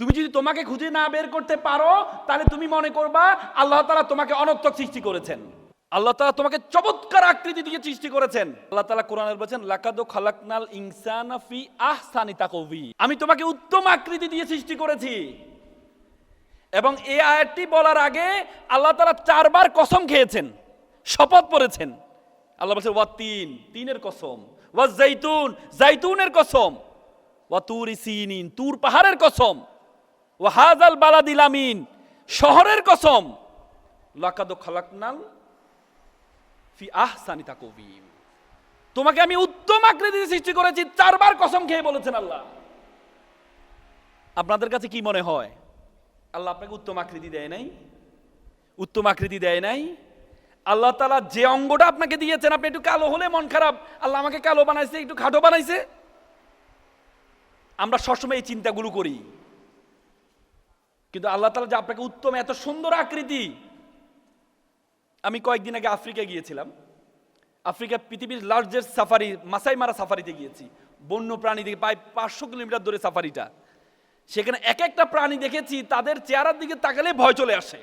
তুমি যদি তোমাকে খুঁজে না বের করতে পারো তাহলে তুমি মনে করবা আল্লাহ তাআলা তোমাকে অনর্থক সৃষ্টি করেছেন। আল্লাহ তাআলা তোমাকে চমৎকার আকৃতি দিয়ে সৃষ্টি করেছেন। আল্লাহ তাআলা কোরআনে বলেছেন লাকাদ খালাকনাল ইনসানা ফি আহসানি তাকওয়িম, আমি তোমাকে উত্তম আকৃতি দিয়ে সৃষ্টি করেছি। এবং এই আয়াতটি বলার আগে আল্লাহ তাআলা 4 বার কসম খেয়েছেন, শপথ পড়েছেন। আল্লাহ বলেছেন ওয়াতিন, তিনের কসম, ওয়া জাইতুন, জাইতুনের কসম, ওয়া তুরি সিনিন, তুর পাহাড়ের কসম, ওয়া হাযাল বালাদিল আমিন, শহরের কসম, লাকাদ খালাকনাল ফি আহসানি তাকওয়িম, তোমাকে আমি উত্তম আকৃতিতে সৃষ্টি করেছি। 4 বার কসম খেয়ে বলেছেন আল্লাহ। আপনাদের কাছে কি মনে হয় আল্লাহ আপনাকে উত্তম আকৃতি দেয় নাই? উত্তম আকৃতি দেয় নাই? আল্লাহ তাআলা যে অঙ্গটা আপনাকে দিয়েছেন, আপনি একটু কালো হলে মন খারাপ, আল্লাহ আমাকে কালো বানাইছে, একটু খাটো বানাইছে। আমরা সবসময় এই চিন্তাগুলো করি, কিন্তু আল্লাহ তাআলা যে আপনাকে উত্তম, এত সুন্দর আকৃতি। আমি কয়েকদিন আগে আফ্রিকা গিয়েছিলাম। আফ্রিকা পৃথিবীর লার্জেস্ট সাফারি, মাসাই মারা সাফারিতে গিয়েছি। বন্য প্রাণী দেখে প্রায় 500 কিলোমিটার দূরে সাফারিটা। সেখানে এক একটা প্রাণী দেখেছি, তাদের চেহারার দিকে তাকালে ভয় চলে আসে,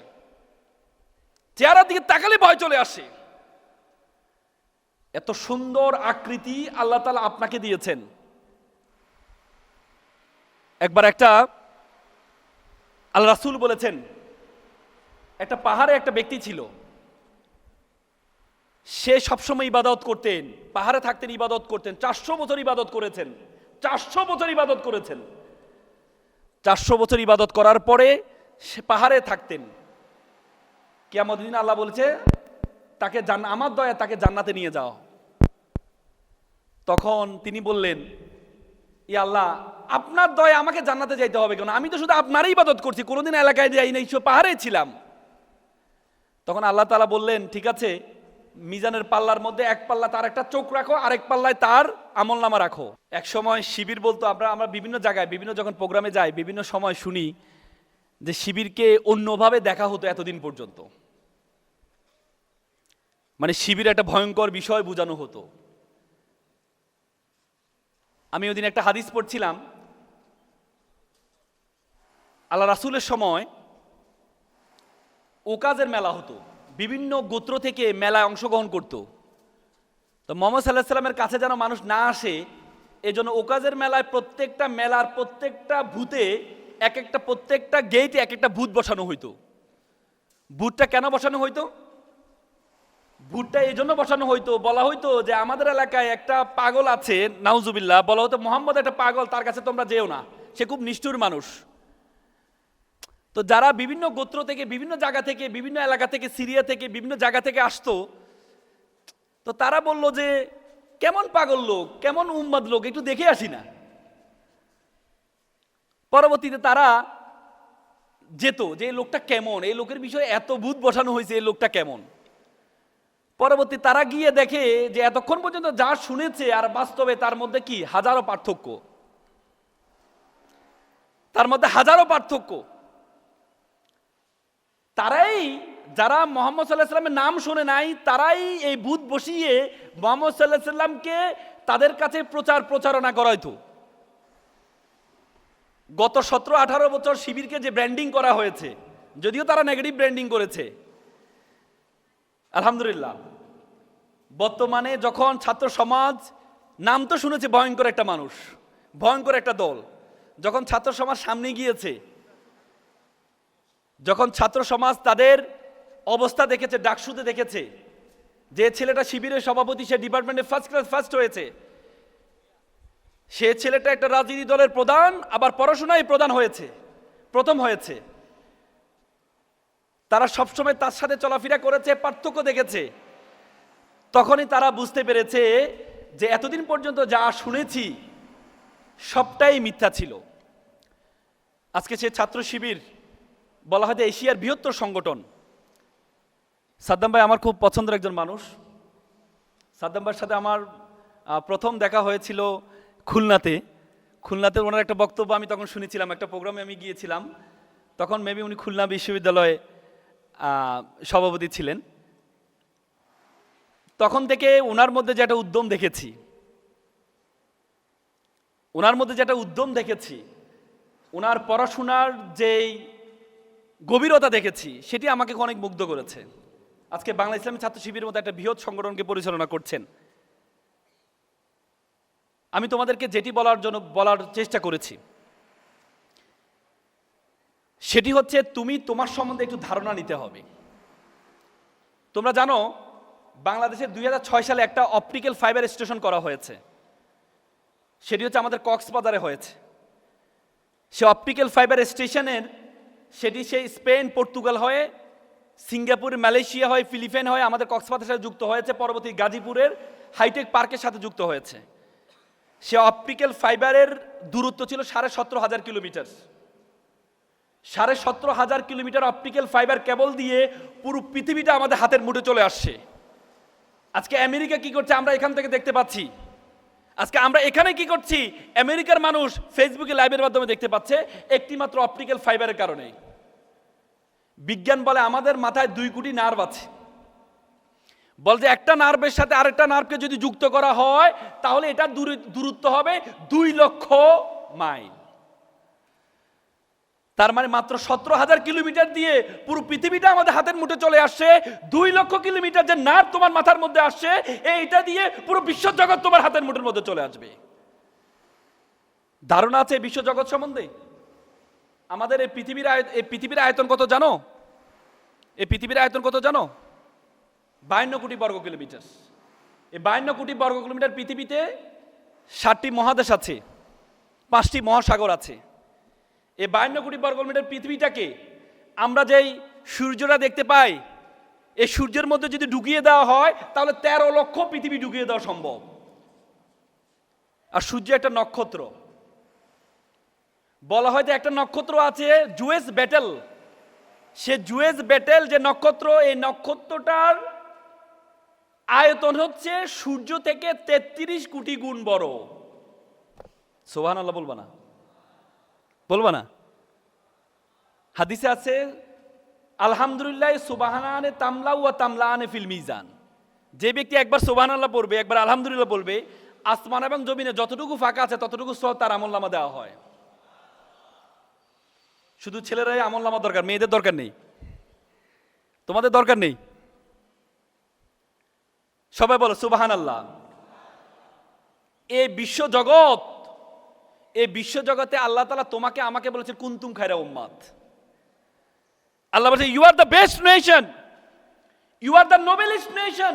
চেহারার দিকে তাকালে ভয় চলে আসে। এত সুন্দর আকৃতি আল্লাহ তাআলা আপনাকে দিয়েছেন। একবার একটা আল্লাহ রাসূল বলেছেন, একটা পাহাড়ে একটা ব্যক্তি ছিল, সে সবসময় ইবাদত করতেন, পাহাড়ে থাকতেন, ইবাদত করতেন। 400 বছর ইবাদত করেছেন, 400 বছর ইবাদত করেছেন। 400 বছর ইবাদত করার পরে সে পাহাড়ে থাকতেন। কিয়ামতের দিন আল্লাহ বলেছে তাকে আমার দয়া তাকে জান্নাতে নিয়ে যাও। তখন তিনি বললেন, ইয়া আল্লাহ, আপনার দয়া আমাকে জান্নাতে যাইতে হবে কেন? আমি তো শুধু আপনারই ইবাদত করছি, কোনোদিন এলাকায় যাই নাই, পাহাড়ে ছিলাম। তখন আল্লাহ তাআলা বললেন, ঠিক আছে, মিজানের পাল্লার মধ্যে এক পাল্লা তার একটা চোখ রাখো, আরেক পাল্লায় তার আমলনামা রাখো। এক সময় শিবির বলতো, আমরা বিভিন্ন জায়গায় বিভিন্ন যখন প্রোগ্রামে যাই, বিভিন্ন সময় শুনি যে শিবিরকে অন্যভাবে দেখা হতো এতদিন পর্যন্ত। মানে শিবির একটা ভয়ঙ্কর বিষয় বোঝানো হতো। আমি ওদিন একটা হাদিস পড়ছিলাম, আল্লাহ রাসূলের সময় ওকাজের মেলা হতো, বিভিন্ন গোত্র থেকে মেলায় অংশগ্রহণ করত। তো মুহাম্মদ সাল্লাল্লাহু আলাইহি সাল্লামের কাছে যেন মানুষ না আসে, এজন্য ওকাজের মেলায় প্রত্যেকটা মেলার প্রত্যেকটা ভূতে প্রত্যেকটা গেটে এক একটা ভূত বসানো হইতো। ভূতটা কেন বসানো হইতো? ভূতটা এই জন্য বসানো হইতো, বলা হইতো যে আমাদের এলাকায় একটা পাগল আছে, নাউজুবিল্লাহ, বলা হতো মোহাম্মদ একটা পাগল, তার কাছে তোমরা যেও না, সে খুব নিষ্ঠুর মানুষ। তো যারা বিভিন্ন গোত্র থেকে, বিভিন্ন জায়গা থেকে, বিভিন্ন এলাকা থেকে, সিরিয়া থেকে, বিভিন্ন জায়গা থেকে আসতো, তো তারা বলল যে কেমন পাগল লোক, কেমন উম্মাদ লোক, একটু দেখে আসি না। পরবর্তীতে তারা যেত যে এই লোকটা কেমন, এই লোকের বিষয়ে এত ভূত বসানো হয়েছে, এই লোকটা কেমন। পরবর্তী তারা গিয়ে দেখে যে এতক্ষণ পর্যন্ত যা শুনেছে আর বাস্তবে তার মধ্যে কি হাজারো পার্থক্য, তার মধ্যে হাজারো পার্থক্য। তারাই, যারা মুহাম্মদ সাল্লাল্লাহু আলাইহি সাল্লামের নাম শুনে নাই, তারাই এই ভূত বসিয়ে মুহাম্মদ সাল্লাল্লাহু আলাইহি সাল্লামকে তাদের কাছে প্রচারণা করাইতো। গত 17-18 বছর শিবিরকে যে ব্র্যান্ডিং করা হয়েছে, যদিও তারা নেগেটিভ ব্র্যান্ডিং করেছে, আলহামদুলিল্লাহ, বর্তমানে যখন ছাত্র সমাজ, নাম তো শুনেছে ভয়ঙ্কর একটা মানুষ, ভয়ঙ্কর একটা দল, যখন ছাত্র সমাজ সামনে গিয়েছে, যখন ছাত্র সমাজ তাদের অবস্থা দেখেছে, ডাকসুতে দেখেছে যে ছেলেটা শিবিরের সভাপতি, সে ডিপার্টমেন্টে ফার্স্ট হয়েছে, সে ছেলেটা একটা রাজনীতি দলের প্রধান, আবার পড়াশোনায় প্রথম হয়েছে, তারা সবসময় তার সাথে চলাফেরা করেছে, পার্থক্য দেখেছে। তখনই তারা বুঝতে পেরেছে যে এতদিন পর্যন্ত যা শুনেছি সবটাই মিথ্যা ছিল। আজকে সে ছাত্র শিবির বলা হয় যে এশিয়ার বৃহত্তর সংগঠন। সাদ্দাম ভাই আমার খুব পছন্দের একজন মানুষ। সাদ্দাম ভাইয়ের সাথে আমার প্রথম দেখা হয়েছিল খুলনাতে। ওনার একটা বক্তব্য আমি তখন শুনেছিলাম, একটা প্রোগ্রামে আমি গিয়েছিলাম, তখন মেবি উনি খুলনা বিশ্ববিদ্যালয়ে সভাপতি ছিলেন। তখন থেকে ওনার মধ্যে যে একটা উদ্যম দেখেছি, ওনার পড়াশোনার যেই গভীরতা দেখেছি সেটি আমাকে অনেক মুগ্ধ করেছে। আজকে বাংলা ইসলামী ছাত্র শিবিরের মতো একটা বৃহৎ সংগঠনকে পরিচালনা করছেন। আমি তোমাদেরকে যেটি বলার চেষ্টা করেছি সেটি হচ্ছে, তুমি তোমার সম্বন্ধে একটু ধারণা নিতে হবে। তোমরা জানো বাংলাদেশের 2006 সালে একটা অপটিক্যাল ফাইবার স্টেশন করা হয়েছে, সেটি হচ্ছে আমাদের কক্সবাজারে হয়েছে। সে অপটিক্যাল ফাইবার স্টেশনের সেটি সেই স্পেন, পর্তুগাল হয়ে, সিঙ্গাপুর, মালয়েশিয়া হয়ে, ফিলিপাইন হয়ে আমাদের কক্সবাজারের সাথে যুক্ত হয়েছে, পরবর্তী গাজীপুরের হাইটেক পার্কের সাথে যুক্ত হয়েছে। সে অপটিক্যাল ফাইবারের দূরত্ব ছিল 17,500 kilometre. 17,500 kilometre optical fibre cable দিয়ে পুরো পৃথিবীটা আমাদের হাতের মুঠে চলে আসছে। আজকে আমেরিকা কি করছে আমরা এখান থেকে দেখতে পাচ্ছি। আজকে আমরা এখানে কি করছি, আমেরিকার মানুষ ফেসবুকে লাইভের মাধ্যমে দেখতে পাচ্ছে, একটি মাত্র অপটিক্যাল ফাইবারের কারণে। বিজ্ঞান বলে আমাদের মাথায় 2 কোটি নার্ভ আছে, বল যে একটা নার্ভের সাথে আরেকটা নার্ভকে যদি যুক্ত করা হয় তাহলে এটা দূরত্ব হবে 2 লক্ষ মাইল। তার মানে মাত্র 17,000 কিলোমিটার দিয়ে পুরো পৃথিবীটা আমাদের হাতের মুঠে চলে আসছে। 2 লক্ষ কিলোমিটার যে নার্ভ তোমার মাথার মধ্যে আসছে, এইটা দিয়ে পুরো বিশ্বজগৎ তোমার হাতের মুঠের মধ্যে চলে আসবে। ধারণা আছে বিশ্বজগৎ সম্বন্ধে? আমাদের এই পৃথিবীর আয়তন কত জানো? এই পৃথিবীর আয়তন কত জানো? 52 কোটি বর্গ কিলোমিটার। এই 52 কোটি বর্গ কিলোমিটার পৃথিবীতে 7টি মহাদেশ আছে, 5টি মহাসাগর আছে। এই 52 কোটি বর্গ কিলোমিটার পৃথিবীটাকে আমরা যেই সূর্যটা দেখতে পাই, এই সূর্যের মধ্যে যদি ঢুকিয়ে দেওয়া হয় তাহলে 13 লক্ষ পৃথিবী ঢুকিয়ে দেওয়া সম্ভব। আর সূর্য একটা নক্ষত্র। বলা হয় যে একটা নক্ষত্র আছে জুয়েস ব্যাটেল। সে জুয়েস ব্যাটেল যে নক্ষত্র, এই নক্ষত্রটার আয়তন হচ্ছে সূর্য থেকে 33 কোটি গুণ বড়। সুবহানাল্লাহ বলবা না? বলবা না? হাদিসে আছে আলহামদুলিল্লাহ সুবহানানে তামলা ওয়া তামলানে ফিল মিজান। যে ব্যক্তি একবার সুবহানাল্লাহ পড়বে, একবার আলহামদুলিল্লাহ বলবে, আসমান এবং জমিনে যতটুকু ফাঁকা আছে ততটুকু সব তার আমলনামা দেওয়া হয়। শুধু ছেলেরাই আমলনামা দরকার, মেয়েদের দরকার নেই, তোমাদের দরকার নেই। সবাই বলো সুবহানাল্লাহ। এই বিশ্বজগতে আল্লাহ তাআলা তোমাকে আমাকে বলেছেন কুনতুম খায়রা উম্মাত। আল্লাহ বলেছে you are the best nation, you are the noblest nation.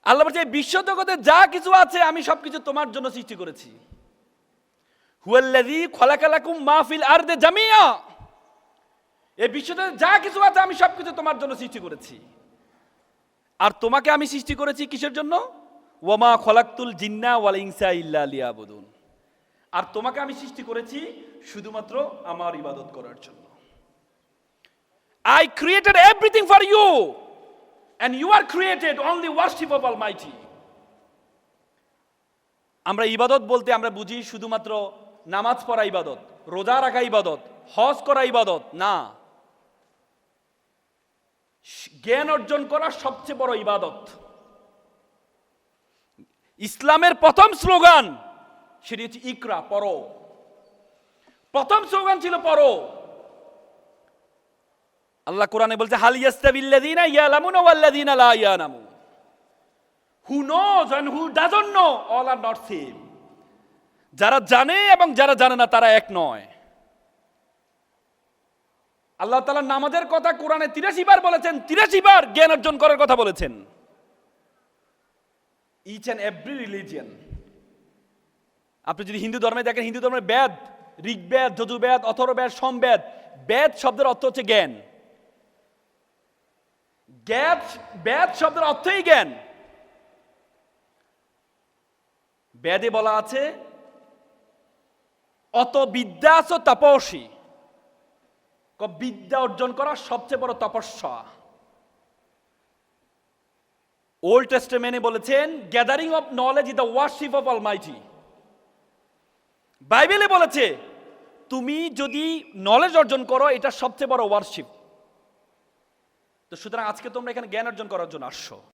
আল্লাহ বলেছে এই বিশ্বজগতে যা কিছু আছে আমি সবকিছু তোমার জন্য সৃষ্টি করেছি। হুয়াল্লাযী খালাকালাকুম মা ফিল আরদি জামিয়া। এই বিশ্বজগতে যা কিছু আছে আমি সবকিছু তোমার জন্য সৃষ্টি করেছি। আর তোমাকে আমি সৃষ্টি করেছি কিসের জন্য? ওয়ামা খলাকতুল জিন্না ওয়াল ইনসা ইল্লা লিয়াবুদুন। আর তোমাকে আমি সৃষ্টি করেছি শুধুমাত্র আমার ইবাদত করার জন্য। I created everything for you and you are created only worship of Almighty. আমরা ইবাদত বলতে আমরা বুঝি শুধুমাত্র নামাজ পড়া ইবাদত, রোজা রাখা ইবাদত, হজ করা ইবাদত না। জ্ঞান অর্জন করা সবচেয়ে বড় ইবাদত। ইসলামের প্রথম স্লোগান সেটি হচ্ছে ইকরা, পড়ো। প্রথম স্লোগান ছিল পড়ো। আল্লাহ কোরআনে বলছে হাল ইয়াস্তাবিল্লাযীনা ইয়ালামুনা ওয়াল্লাযীনা লা ইয়ালামুন। Who knows and who doesn't know all are not same. যারা জানে এবং যারা জানে না তারা এক নয়। আল্লাহ তাআলা নামাজের কথা কোরআনে 83 বার বলেছেন, 83 বার জ্ঞান অর্জন করার কথা বলেছেন। ইচ অ্যান্ড এভরি রিলিজিয়ন, আপনি যদি হিন্দু ধর্মে দেখেন, হিন্দু ধর্মের বেদ, ঋগ্বেদ, যজুর্বেদ, অথর্ববেদ, সমবেদ, বেদ শব্দের অর্থ হচ্ছে জ্ঞান। বেদ শব্দের অর্থই জ্ঞান। বেদে বলা আছে অত বিদ্যাস তপস্বী, বিদ্যা অর্জন করা সবচেয়ে বড় তপস্যা। ওল্ড টেস্টামেন্টে বলেছেন gathering of knowledge is the worship of Almighty. বাইবেলে বলেছে তুমি যদি নলেজ অর্জন করো এটা সবচেয়ে বড় ওয়ার্শিপ। তো সুতরাং আজকে তোমরা এখানে জ্ঞান অর্জন করার জন্য আসছো।